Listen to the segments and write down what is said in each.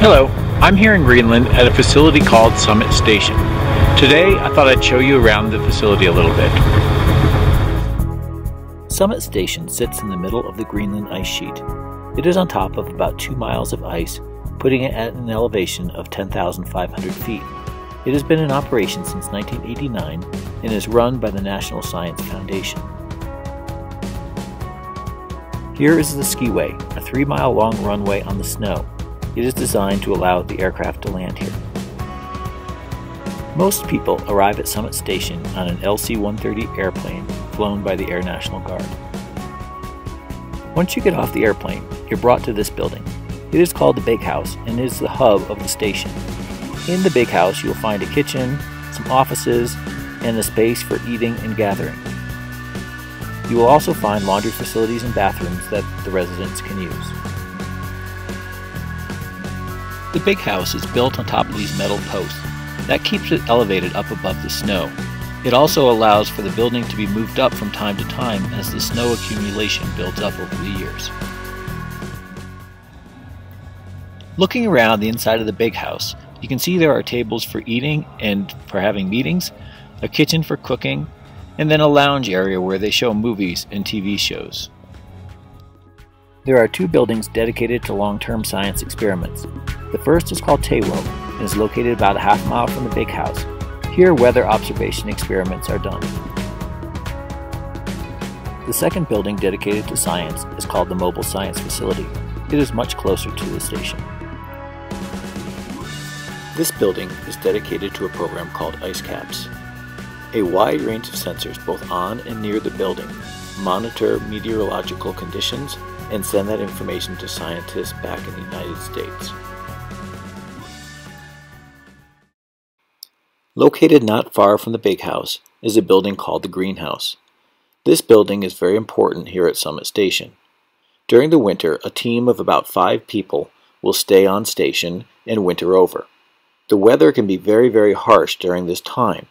Hello, I'm here in Greenland at a facility called Summit Station. Today I thought I'd show you around the facility a little bit. Summit Station sits in the middle of the Greenland ice sheet. It is on top of about 2 miles of ice, putting it at an elevation of 10,500 feet. It has been in operation since 1989 and is run by the National Science Foundation. Here is the skiway, a 3-mile-long runway on the snow. It is designed to allow the aircraft to land here. Most people arrive at Summit Station on an LC-130 airplane flown by the Air National Guard. Once you get off the airplane, you're brought to this building. It is called the Bakehouse and is the hub of the station. In the Bakehouse, you will find a kitchen, some offices, and a space for eating and gathering. You will also find laundry facilities and bathrooms that the residents can use. The Bakehouse is built on top of these metal posts. That keeps it elevated up above the snow. It also allows for the building to be moved up from time to time as the snow accumulation builds up over the years. Looking around the inside of the Bakehouse, you can see there are tables for eating and for having meetings, a kitchen for cooking, and then a lounge area where they show movies and TV shows. There are 2 buildings dedicated to long-term science experiments. The first is called Tawo and is located about a half mile from the Bakehouse. Here, weather observation experiments are done. The second building dedicated to science is called the Mobile Science Facility. It is much closer to the station. This building is dedicated to a program called Ice Caps. A wide range of sensors both on and near the building monitor meteorological conditions and send that information to scientists back in the United States. Located not far from the Bakehouse is a building called the Greenhouse. This building is very important here at Summit Station. During the winter, a team of about 5 people will stay on station and winter over. The weather can be very harsh during this time.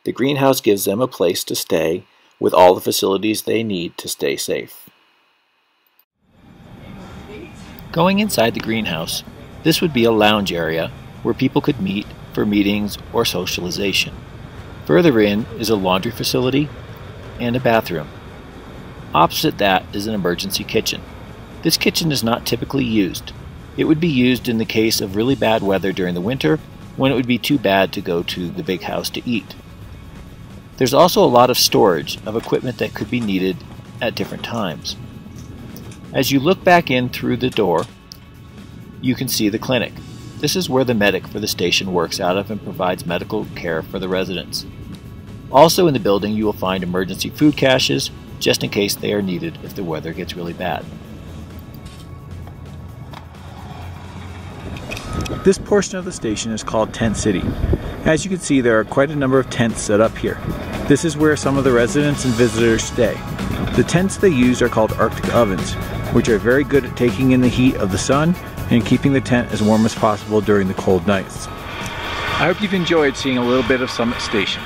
The Greenhouse gives them a place to stay with all the facilities they need to stay safe. Going inside the Greenhouse, this would be a lounge area where people could meet for meetings or socialization. Further in is a laundry facility and a bathroom. Opposite that is an emergency kitchen. This kitchen is not typically used. It would be used in the case of really bad weather during the winter when it would be too bad to go to the Bakehouse to eat. There's also a lot of storage of equipment that could be needed at different times. As you look back in through the door, you can see the clinic. This is where the medic for the station works out of and provides medical care for the residents. Also in the building you will find emergency food caches just in case they are needed if the weather gets really bad. This portion of the station is called Tent City. As you can see, there are quite a number of tents set up here. This is where some of the residents and visitors stay. The tents they use are called Arctic ovens, which are very good at taking in the heat of the sun and keeping the tent as warm as possible during the cold nights. I hope you've enjoyed seeing a little bit of Summit Station.